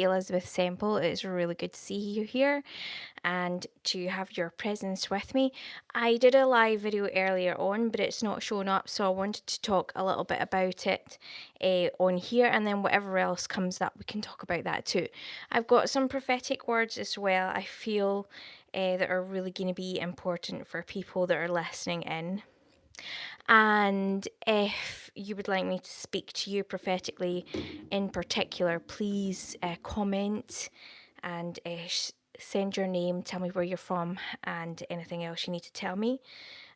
Elizabeth Semple. It's really good to see you here and to have your presence with me. I did a live video earlier on, but it's not shown up, so I wanted to talk a little bit about it on here, and then whatever else comes up, we can talk about that too. I've got some prophetic words as well, I feel, that are really going to be important for people that are listening in. And if you would like me to speak to you prophetically in particular, please comment and send your name, tell me where you're from, and anything else you need to tell me.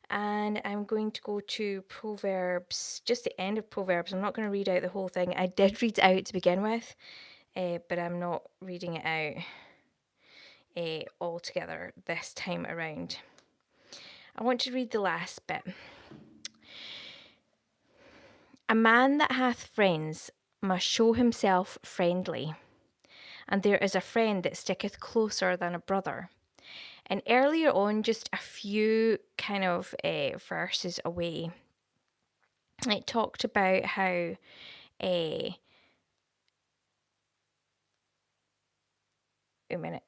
And I'm going to go to Proverbs, just the end of Proverbs. I'm not going to read out the whole thing. I did read it out to begin with, but I'm not reading it out all together this time around. I want to read the last bit. A man that hath friends must show himself friendly, and there is a friend that sticketh closer than a brother. And earlier on, just a few kind of verses away, it talked about how wait a minute.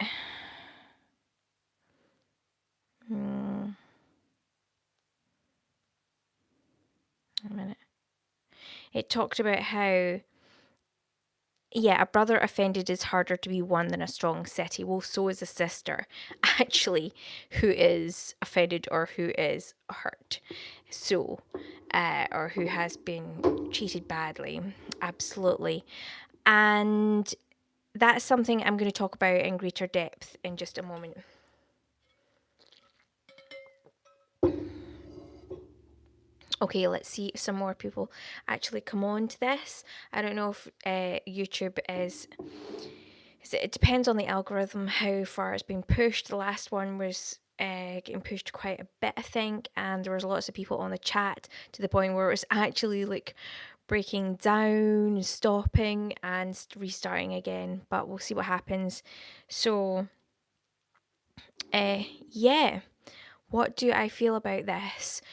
A minute. It talked about how, yeah, a brother offended is harder to be won than a strong city. Well, so is a sister, actually, who is offended or who is hurt. So, or who has been treated badly. Absolutely. And that's something I'm going to talk about in greater depth in just a moment. Okay, let's see if some more people actually come on to this. I don't know if YouTube is. It depends on the algorithm how far it's been pushed. The last one was getting pushed quite a bit, I think, and there was lots of people on the chat to the point where it was actually like breaking down, stopping, and restarting again. But we'll see what happens. So, yeah. What do I feel about this?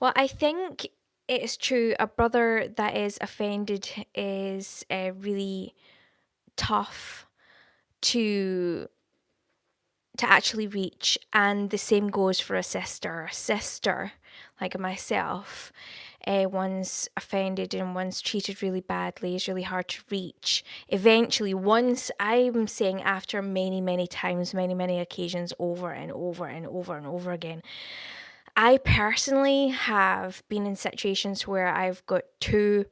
Well, I think it's true. A brother that is offended is really tough to actually reach, and the same goes for a sister. A sister, like myself, one's offended and one's treated really badly, is really hard to reach. Eventually, once, I'm saying after many, many times, many, many occasions, over and over and over and over again, I personally have been in situations where I've got two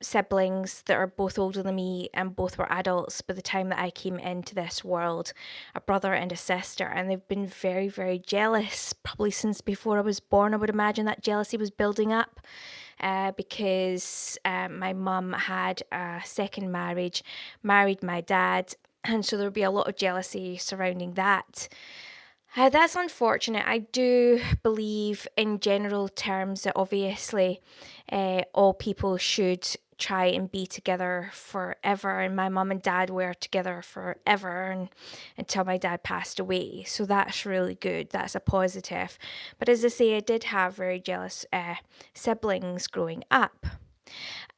siblings that are both older than me and both were adults by the time that I came into this world, a brother and a sister, and they've been very, very jealous, probably since before I was born. I would imagine that jealousy was building up. Because my mum had a second marriage, married my dad, and so there would be a lot of jealousy surrounding that. That's unfortunate. I do believe, in general terms, that obviously all people should try and be together forever. And my mum and dad were together forever and until my dad passed away. So that's really good. That's a positive. But as I say, I did have very jealous siblings growing up.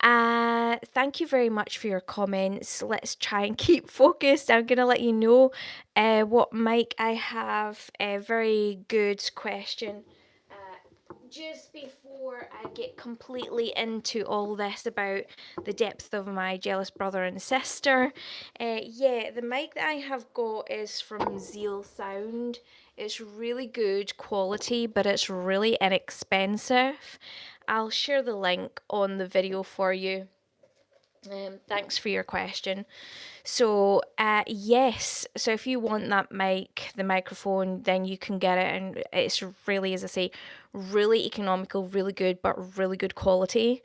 Thank you very much for your comments. Let's try and keep focused. I'm going to let you know what mic I have. A very good question. Just before I get completely into all this about the depth of my jealous brother and sister, yeah, the mic that I have got is from Zeal Sound. It's really good quality, but it's really inexpensive. I'll share the link on the video for you. Thanks for your question. So, yes, so if you want that mic, the microphone, then you can get it, and it's really, as I say, really economical, really good, but really good quality.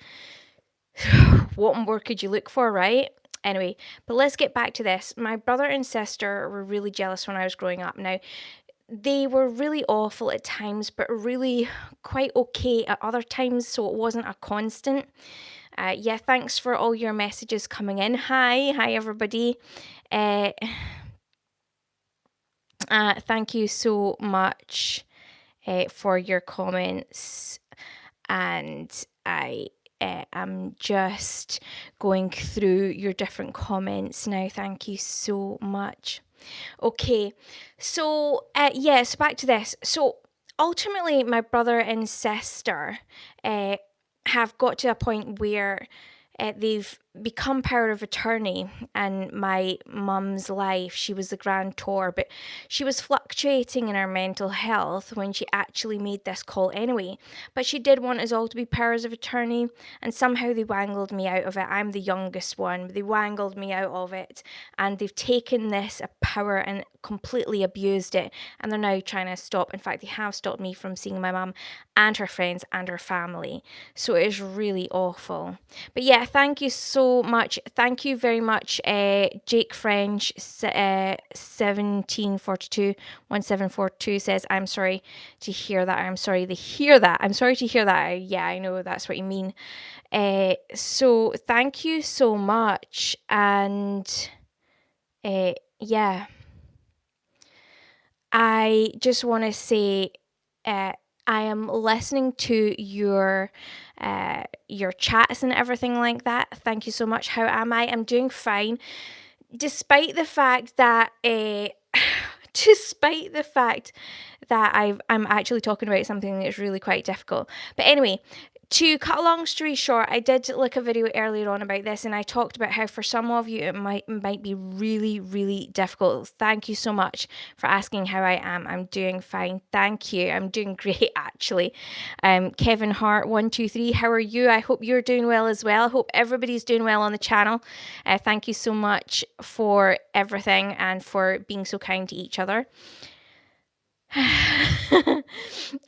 What more could you look for, right? Anyway, but let's get back to this. My brother and sister were really jealous when I was growing up. Now, they were really awful at times, but really quite okay at other times, so it wasn't a constant. Yeah, thanks for all your messages coming in. Hi everybody. Uh, thank you so much for your comments, and I I'm just going through your different comments now. Thank you so much. Okay, so yes, back to this. So ultimately, my brother and sister have got to a point where they've become power of attorney in my mum's life. She was the grantor, but she was fluctuating in her mental health when she actually made this call anyway. But she did want us all to be powers of attorney, and somehow they wangled me out of it. I'm the youngest one, but they wangled me out of it, and they've taken this power and completely abused it, and they're now trying to stop. In fact, they have stopped me from seeing my mum and her friends and her family. So it is really awful. But yeah, thank you so much. Thank you very much, Jake French, 1742 says, I'm sorry to hear that. I'm sorry to hear that. I'm sorry to hear that. Yeah, I know that's what you mean. So thank you so much. And yeah, I just want to say, I am listening to your chats and everything like that. Thank you so much. How am I? I'm doing fine, despite the fact that despite the fact that I'm actually talking about something that's really quite difficult. But anyway, to cut a long story short, I did look a video earlier on about this, and I talked about how for some of you it might be really, really difficult. Thank you so much for asking how I am. I'm doing fine. Thank you. I'm doing great, actually. Kevin Hart 123, how are you? I hope you're doing well as well. I hope everybody's doing well on the channel. Thank you so much for everything and for being so kind to each other.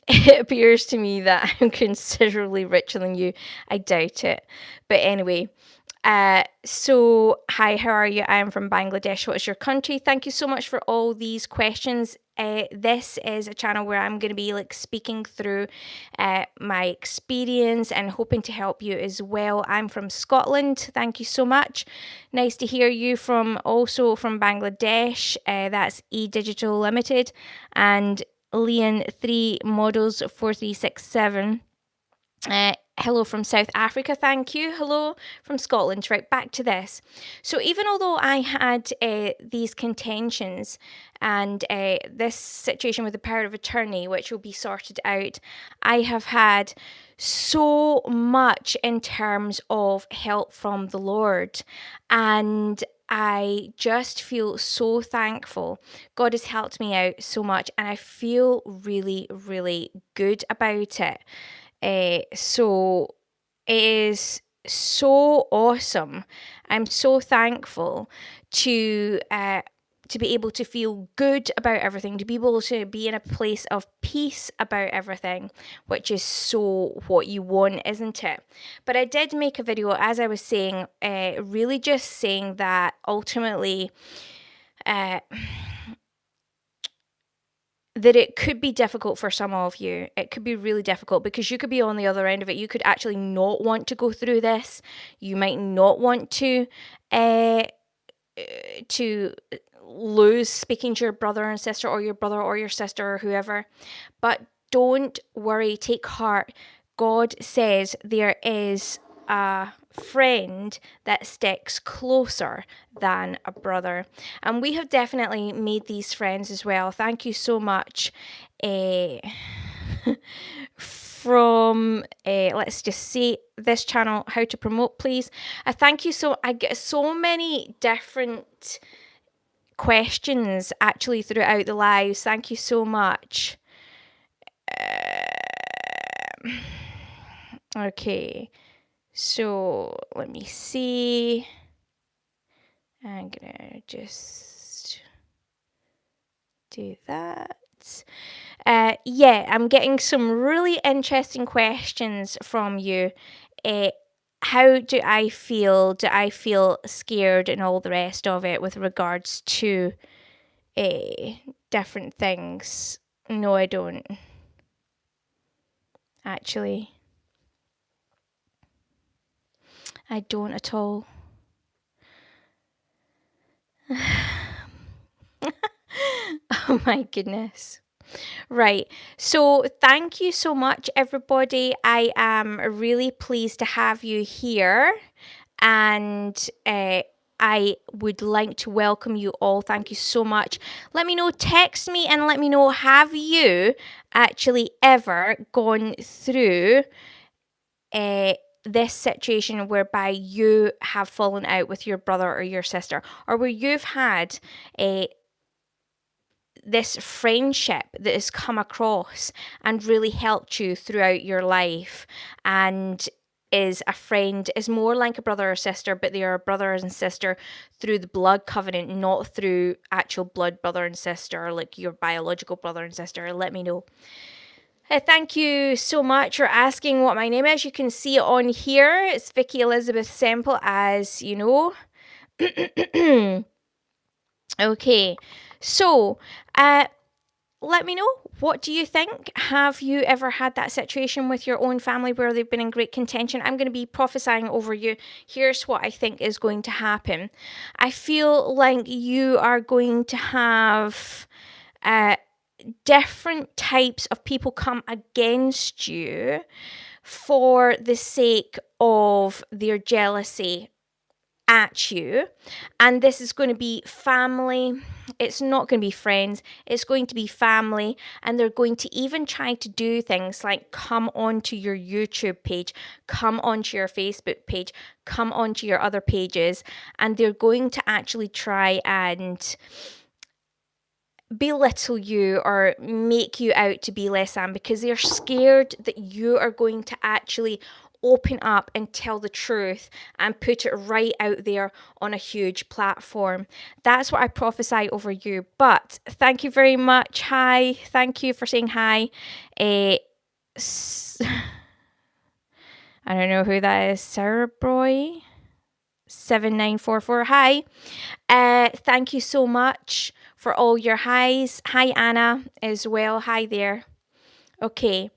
It appears to me that I'm considerably richer than you. I doubt it. But anyway, so hi, how are you? I am from Bangladesh. What is your country? Thank you so much for all these questions. This is a channel where I'm going to be like speaking through my experience and hoping to help you as well. I'm from Scotland. Thank you so much. Nice to hear you also from Bangladesh. That's eDigital Limited and Leon 3 Models 4367. Hello from South Africa, thank you. Hello from Scotland. Right, back to this. So even although I had these contentions and this situation with the power of attorney, which will be sorted out, I have had so much in terms of help from the Lord. And I just feel so thankful. God has helped me out so much, and I feel really, really good about it. So it is so awesome. I'm so thankful to be able to feel good about everything, to be able to be in a place of peace about everything, which is so what you want, isn't it? But I did make a video, as I was saying, really just saying that ultimately that it could be difficult for some of you. It could be really difficult because you could be on the other end of it. You could actually not want to go through this. You might not want to lose speaking to your brother and sister, or your brother or your sister or whoever. But don't worry, take heart. God says there is a friend that sticks closer than a brother, and we have definitely made these friends as well. Thank you so much from let's just see this channel, how to promote, please. Thank you. So I get so many different questions actually throughout the lives. Thank you so much. Okay, so let me see. I'm gonna just do that. Yeah, I'm getting some really interesting questions from you. How do I feel? Do I feel scared and all the rest of it with regards to different things? No, I don't. Actually, I don't at all. Oh my goodness. Right. So thank you so much, everybody. I am really pleased to have you here. And I would like to welcome you all. Thank you so much. Let me know, text me and let me know, have you actually ever gone through uh, this situation whereby you have fallen out with your brother or your sister, or where you've had a this friendship that has come across and really helped you throughout your life, and is a friend, is more like a brother or sister, but they are brothers and sister through the blood covenant, not through actual blood brother and sister, like your biological brother and sister. Let me know. Thank you so much for asking what my name is. You can see it on here. It's Vikki Elizabeth Semple, as you know. Okay, so let me know, what do you think? Have you ever had that situation with your own family where they've been in great contention? I'm going to be prophesying over you. Here's what I think is going to happen. I feel like you are going to have different types of people come against you for the sake of their jealousy at you. And this is going to be family. It's not going to be friends. It's going to be family. And they're going to even try to do things like come onto your YouTube page, come onto your Facebook page, come onto your other pages. And they're going to actually try and belittle you or make you out to be less than, because they're scared that you are going to actually open up and tell the truth and put it right out there on a huge platform. That's what I prophesy over you. But thank you very much. Hi. Thank you for saying hi. I don't know who that is. Cerebroy 7944. Hi. Thank you so much for all your highs. Hi, Anna, as well. Hi there. Okay.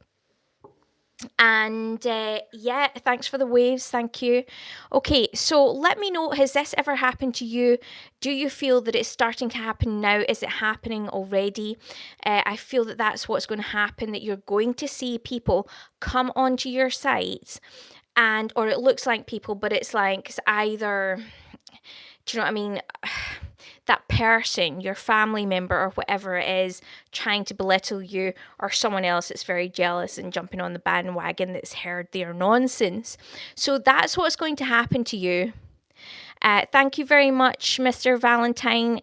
And yeah, thanks for the waves. Thank you. Okay, so let me know, has this ever happened to you? Do you feel that it's starting to happen now? Is it happening already? I feel that that's what's going to happen, that you're going to see people come onto your site, and, or it looks like people, but it's like it's either, do you know what I mean? That person, your family member or whatever it is, trying to belittle you, or someone else that's very jealous and jumping on the bandwagon that's heard their nonsense. So that's what's going to happen to you. Thank you very much, Mr. Valentine,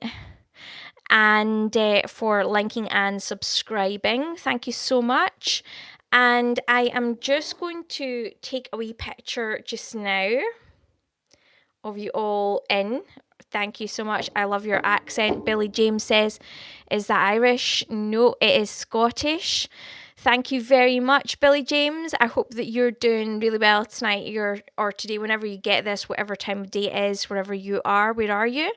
and for linking and subscribing. Thank you so much. And I am just going to take a wee picture just now of you all in. Thank you so much. I love your accent. Billy James says, is that Irish? No, it is Scottish. Thank you very much, Billy James. I hope that you're doing really well tonight, or today, whenever you get this, whatever time of day it is, wherever you are. Where are you?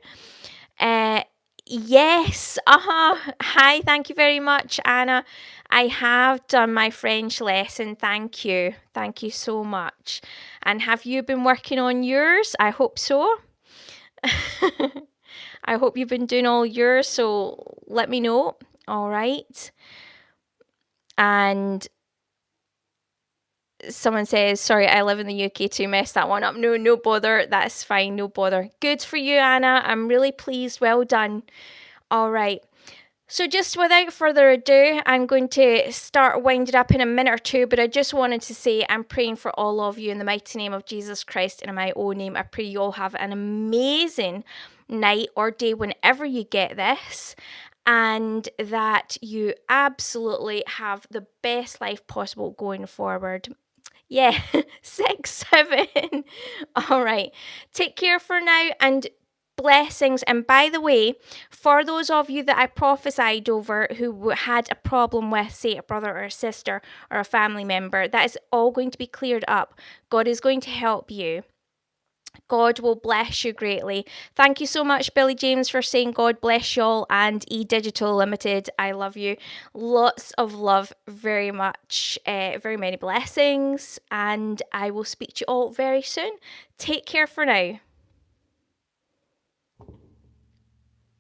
Yes. Hi, thank you very much, Anna. I have done my French lesson. Thank you. Thank you so much. And have you been working on yours? I hope so. I hope you've been doing all yours, so let me know. All right. And someone says, sorry, I live in the UK to mess that one up. No, no bother. That's fine. No bother. Good for you, Anna. I'm really pleased. Well done. All right. So just without further ado, I'm going to start winding up in a minute or two, but I just wanted to say I'm praying for all of you in the mighty name of Jesus Christ, and in my own name. I pray you all have an amazing night or day whenever you get this, and that you absolutely have the best life possible going forward. Yeah, 6, 7. All right. Take care for now, and blessings. And by the way, for those of you that I prophesied over who had a problem with, say, a brother or a sister or a family member, that is all going to be cleared up. God is going to help you. God will bless you greatly. Thank you so much, Billy James, for saying God bless y'all, and eDigital Limited, I love you. Lots of love, very much, very many blessings, and I will speak to you all very soon. Take care for now.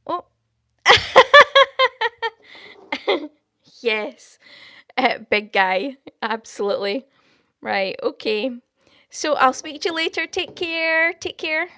Oh. Yes. Big guy. Absolutely. Right. Okay. So I'll speak to you later. Take care. Take care.